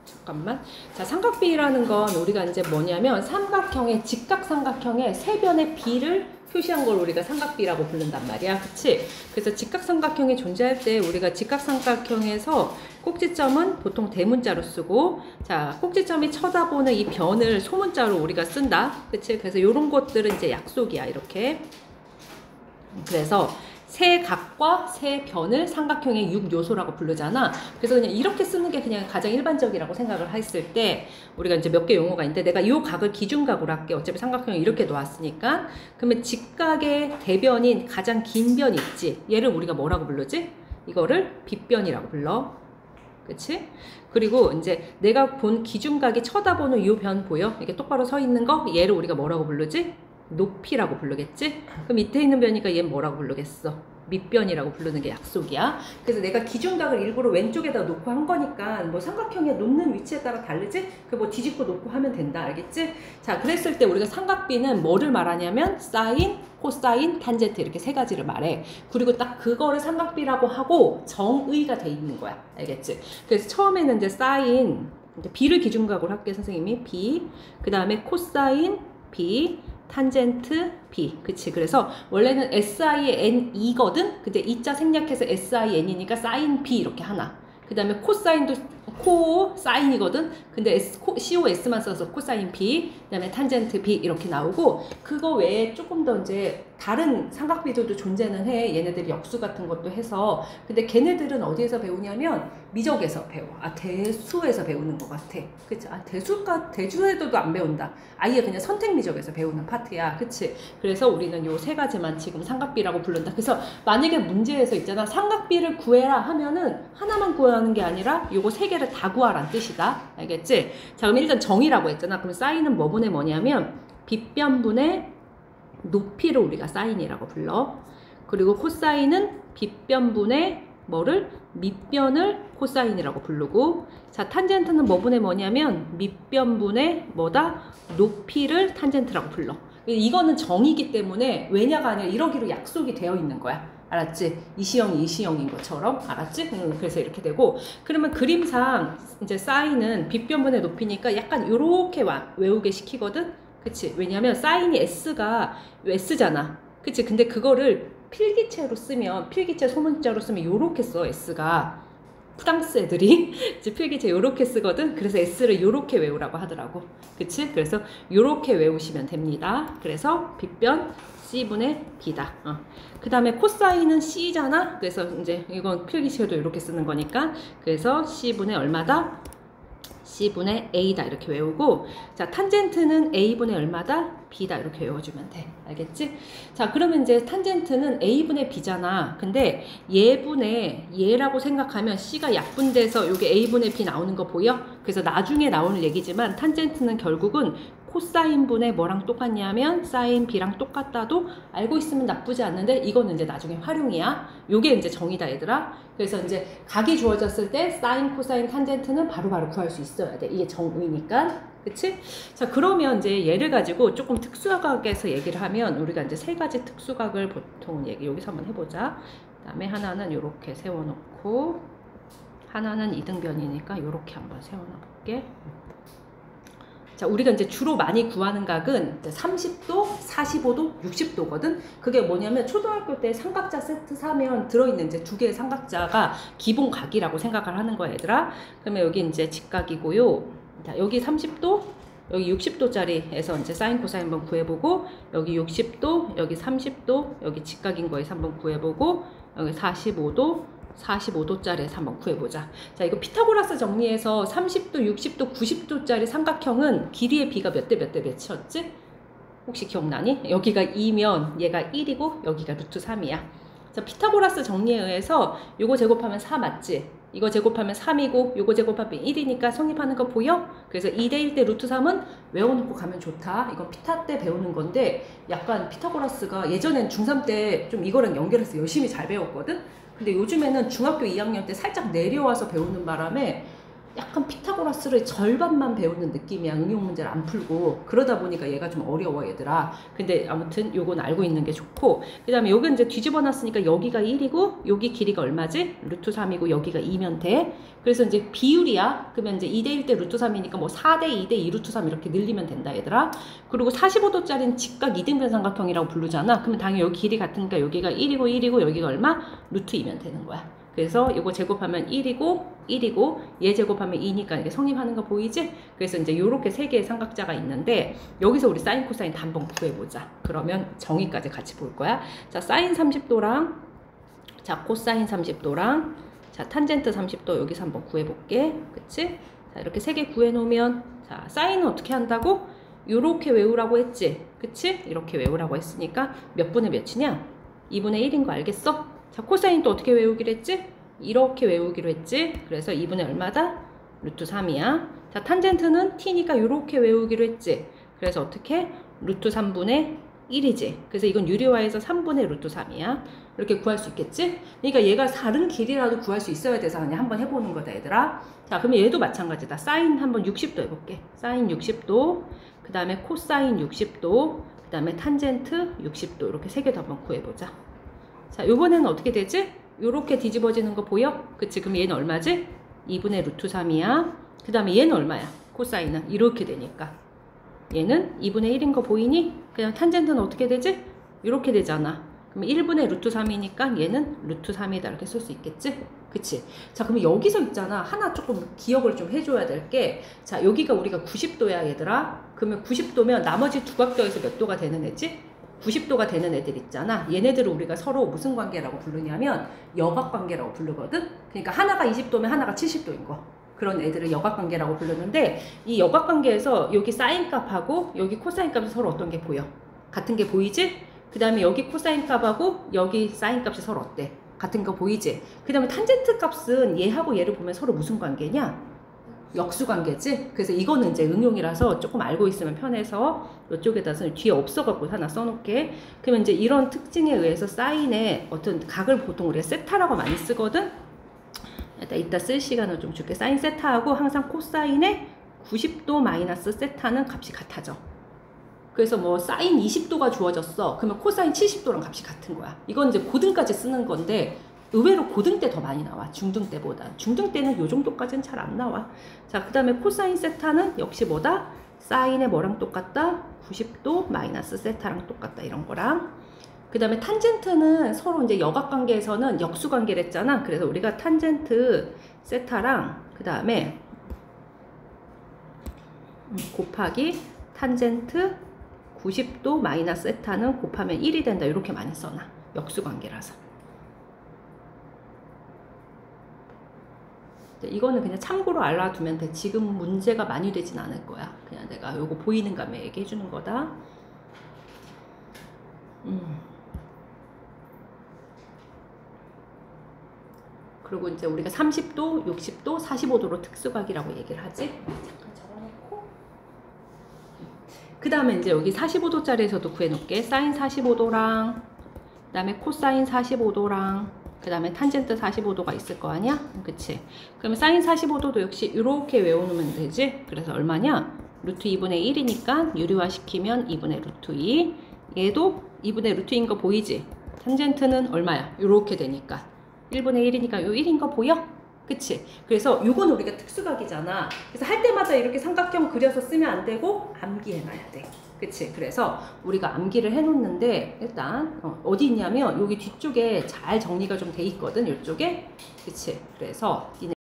잠깐만. 자, 삼각비라는 건 우리가 이제 뭐냐면 삼각형의 직각삼각형의 세 변의 비를 표시한 걸 우리가 삼각비라고 부른단 말이야. 그치? 그래서 직각삼각형이 존재할 때 우리가 직각삼각형에서 꼭지점은 보통 대문자로 쓰고, 자, 꼭지점이 쳐다보는 이 변을 소문자로 우리가 쓴다. 그치? 그래서 이런 것들은 이제 약속이야. 이렇게. 그래서 세 각과 세 변을 삼각형의 6요소라고 부르잖아. 그래서 그냥 이렇게 쓰는 게 그냥 가장 일반적이라고 생각을 했을 때 우리가 이제 몇 개 용어가 있는데 내가 이 각을 기준각으로 할게. 어차피 삼각형이 이렇게 놓았으니까. 그러면 직각의 대변인 가장 긴 변 있지. 얘를 우리가 뭐라고 부르지? 이거를 빗변이라고 불러. 그치? 그리고 이제 내가 본 기준각이 쳐다보는 이 변 보여? 이게 똑바로 서 있는 거? 얘를 우리가 뭐라고 부르지? 높이라고 부르겠지? 그럼 밑에 있는 변이니까 얘는 뭐라고 부르겠어? 밑변이라고 부르는 게 약속이야. 그래서 내가 기준각을 일부러 왼쪽에다 놓고 한 거니까 뭐 삼각형에 놓는 위치에 따라 다르지? 그 뭐 뒤집고 놓고 하면 된다. 알겠지? 자, 그랬을 때 우리가 삼각비는 뭐를 말하냐면 사인, 코사인, 탄젠트 이렇게 세 가지를 말해. 그리고 딱 그거를 삼각비라고 하고 정의가 돼 있는 거야. 알겠지? 그래서 처음에는 이제 사인, 이제 B를 기준각으로 할게 선생님이. B, 그 다음에 코사인, B, 탄젠트 B. 그치? 그래서 원래는 SIN2거든? 근데 이자 생략해서 SIN이니까 사인 B 이렇게 하나. 그 다음에 코사인도 코사인이거든? 근데 COS만 써서 코사인 B, 그 다음에 탄젠트 B 이렇게 나오고, 그거 외에 조금 더 이제 다른 삼각비들도 존재는 해. 얘네들이 역수 같은 것도 해서. 근데 걔네들은 어디에서 배우냐면 미적에서 배워. 아, 대수에서 배우는 것 같아. 그치? 아, 대주에도 안 배운다. 아예 그냥 선택 미적에서 배우는 파트야. 그치? 그래서 우리는 요 세 가지만 지금 삼각비라고 부른다. 그래서 만약에 문제에서 있잖아. 삼각비를 구해라 하면은 하나만 구하는 게 아니라 요거 세 개를 다 구하라는 뜻이다. 알겠지? 자, 그럼 일단 정의라고 했잖아. 그럼 사인은 뭐분의 뭐냐면 빗변분의 높이를 우리가 사인이라고 불러. 그리고 코사인은 빗변분의 뭐를? 밑변을 코사인이라고 부르고, 자, 탄젠트는 뭐분의 뭐냐면 밑변분의 뭐다? 높이를 탄젠트라고 불러. 이거는 정의이기 때문에 왜냐가 아니라 이러기로 약속이 되어 있는 거야. 알았지? 이시형이 이시형인 것처럼. 알았지? 그래서 이렇게 되고, 그러면 그림상 이제 사인은 빗변분의 높이니까 약간 요렇게 외우게 시키거든? 그치? 왜냐면 사인이 S가 S잖아. 그치? 근데 그거를 필기체로 쓰면, 필기체 소문자로 쓰면 요렇게 써, S가. 프랑스 애들이 이제 필기체 요렇게 쓰거든. 그래서 S를 요렇게 외우라고 하더라고. 그치? 그래서 요렇게 외우시면 됩니다. 그래서 빗변 C분의 B다. 그 다음에 코사인은 C잖아. 그래서 이제 이건 필기체도 이렇게 쓰는 거니까. 그래서 C분의 얼마다? C분의 A다 이렇게 외우고, 자, 탄젠트는 A분의 얼마다? B다 이렇게 외워주면 돼. 알겠지? 자, 그러면 이제 탄젠트는 A분의 B잖아. 근데 얘라고 생각하면 C가 약분돼서 여기 A분의 B 나오는 거 보여? 그래서 나중에 나오는 얘기지만 탄젠트는 결국은 코사인분의 뭐랑 똑같냐면 사인 B랑 똑같다도 알고 있으면 나쁘지 않는데, 이거는 이제 나중에 활용이야. 요게 이제 정의다 얘들아. 그래서 이제 각이 주어졌을 때 사인, 코사인, 탄젠트는 바로바로 구할 수 있어야 돼. 이게 정의니까. 그치? 자, 그러면 이제 얘를 가지고 조금 특수각에서 얘기를 하면 우리가 이제 세 가지 특수각을 보통 여기서 한번 해보자. 그 다음에 하나는 요렇게 세워놓고, 하나는 이등변이니까 요렇게 한번 세워놔볼게. 자, 우리가 이제 주로 많이 구하는 각은 30도, 45도, 60도거든? 그게 뭐냐면 초등학교 때 삼각자 세트 사면 들어있는 이제 두 개의 삼각자가 기본 각이라고 생각을 하는 거야, 얘들아. 그러면 여기 이제 직각이고요. 자, 여기 30도, 여기 60도짜리에서 이제 사인, 코사인 한번 구해보고, 여기 60도, 여기 30도, 여기 직각인 거에서 한번 구해보고, 여기 45도짜리에서 한번 구해보자. 자, 이거 피타고라스 정리해서 30도, 60도, 90도짜리 삼각형은 길이의 비가 몇 대 몇이었지? 혹시 기억나니? 여기가 2면 얘가 1이고 여기가 루트 3이야. 자, 피타고라스 정리에 의해서 요거 제곱하면 4 맞지? 이거 제곱하면 3이고 요거 제곱하면 1이니까 성립하는 거 보여? 그래서 2대 1대 루트 3은 외워놓고 가면 좋다. 이건 피타 때 배우는 건데, 약간 피타고라스가 예전엔 중3 때 좀 이거랑 연결해서 열심히 잘 배웠거든? 근데 요즘에는 중학교 2학년 때 살짝 내려와서 배우는 바람에 약간 피타고라스를 절반만 배우는 느낌이야. 응용 문제를 안 풀고. 그러다 보니까 얘가 좀 어려워 얘들아. 근데 아무튼 요건 알고 있는 게 좋고, 그 다음에 요건 이제 뒤집어 놨으니까 여기가 1이고 여기 길이가 얼마지? 루트 3이고 여기가 2면 돼. 그래서 이제 비율이야. 그러면 이제 2대1 대 루트 3이니까 뭐 4대 2대 2 루트 3 이렇게 늘리면 된다 얘들아. 그리고 45도짜리는 직각 이등변 삼각형이라고 부르잖아. 그러면 당연히 여기 길이 같으니까 여기가 1이고 여기가 얼마? 루트 2면 되는 거야. 그래서 이거 제곱하면 1이고 얘 제곱하면 2니까 이렇게 성립하는 거 보이지? 그래서 이제 요렇게 세 개의 삼각자가 있는데 여기서 우리 사인 코사인 한번 구해보자. 그러면 정의까지 같이 볼 거야. 자, 사인 30도랑 자, 코사인 30도랑 자, 탄젠트 30도 여기서 한번 구해볼게. 그치? 자, 이렇게 세 개 구해놓으면 자, 사인은 어떻게 한다고? 요렇게 외우라고 했지? 그치? 이렇게 외우라고 했으니까 몇 분의 몇이냐? 2분의 1인 거 알겠어? 자, 코사인 또 어떻게 외우기로 했지? 이렇게 외우기로 했지? 그래서 2분의 얼마다? 루트 3이야. 자, 탄젠트는 t니까 이렇게 외우기로 했지? 그래서 어떻게? 루트 3분의 1이지. 그래서 이건 유리화해서 3분의 루트 3이야. 이렇게 구할 수 있겠지? 그러니까 얘가 다른 길이라도 구할 수 있어야 돼서 그냥 한번 해보는 거다 얘들아. 자, 그러면 얘도 마찬가지다. 사인 한번 60도 해볼게. 사인 60도, 그 다음에 코사인 60도, 그 다음에 탄젠트 60도 이렇게 세 개 더 한번 구해보자. 자, 요번에는 어떻게 되지? 요렇게 뒤집어지는 거 보여? 그치? 그럼 얘는 얼마지? 2분의 루트 3이야. 그 다음에 얘는 얼마야? 코사인은 이렇게 되니까. 얘는 2분의 1인 거 보이니? 그냥 탄젠트는 어떻게 되지? 이렇게 되잖아. 그럼 1분의 루트 3이니까 얘는 루트 3이다 이렇게 쓸 수 있겠지? 그치? 자, 그러면 여기서 있잖아. 하나 조금 기억을 좀 해줘야 될 게, 자, 여기가 우리가 90도야 얘들아. 그러면 90도면 나머지 두 각도에서 몇 도가 되는 애지? 90도가 되는 애들 있잖아. 얘네들을 우리가 서로 무슨 관계라고 부르냐면 여각관계라고 부르거든. 그러니까 하나가 20도면 하나가 70도인 거. 그런 애들을 여각관계라고 부르는데 이 여각관계에서 여기 사인 값하고 여기 코사인 값이 서로 어떤 게 보여? 같은 게 보이지? 그 다음에 여기 코사인 값하고 여기 사인 값이 서로 어때? 같은 거 보이지? 그 다음에 탄젠트 값은 얘하고 얘를 보면 서로 무슨 관계냐? 역수관계지? 그래서 이거는 이제 응용이라서 조금 알고 있으면 편해서 이쪽에다서 뒤에 없어갖고 하나 써놓게. 그러면 이제 이런 특징에 의해서 사인의 어떤 각을 보통 우리가 세타라고 많이 쓰거든? 이따 쓸 시간을 좀 줄게. 사인 세타하고 항상 코사인의 90도 마이너스 세타는 값이 같아져. 그래서 뭐 사인 20도가 주어졌어. 그러면 코사인 70도랑 값이 같은 거야. 이건 이제 고등까지 쓰는 건데 의외로 고등 때 더 많이 나와. 중등 때보다. 중등 때는 요 정도까지는 잘 안 나와. 자, 그 다음에 코사인 세타는 역시 뭐다? 사인의 뭐랑 똑같다? 90도 마이너스 세타랑 똑같다. 이런 거랑. 그 다음에 탄젠트는 서로 이제 여각관계에서는 역수관계를 했잖아. 그래서 우리가 탄젠트 세타랑 그 다음에 곱하기 탄젠트 90도 마이너스 세타는 곱하면 1이 된다. 이렇게 많이 써놔. 역수관계라서. 이거는 그냥 참고로 알아두면 돼. 지금 문제가 많이 되진 않을 거야. 그냥 내가 요거 보이는 감에 얘기해 주는 거다. 그리고 이제 우리가 30도, 60도, 45도로 특수각이라고 얘기를 하지. 잠깐 적어놓고. 그 다음에 이제 여기 45도짜리에서도 구해놓을게. 사인 45도랑, 그 다음에 코사인 45도랑, 그 다음에 탄젠트 45도가 있을 거 아니야? 그치? 그러면 사인 45도도 역시 이렇게 외워놓으면 되지? 그래서 얼마냐? 루트 2분의 1이니까 유리화 시키면 2분의 루트 2. 얘도 2분의 루트 2인 거 보이지? 탄젠트는 얼마야? 이렇게 되니까 1분의 1이니까 요 1인 거 보여? 그치? 그래서 요건 우리가 특수각이잖아. 그래서 할 때마다 이렇게 삼각형 그려서 쓰면 안 되고 암기해놔야 돼. 그치? 그래서 우리가 암기를 해놓는데 일단 어디 있냐면 여기 뒤쪽에 잘 정리가 좀 돼 있거든. 이쪽에. 그치? 그래서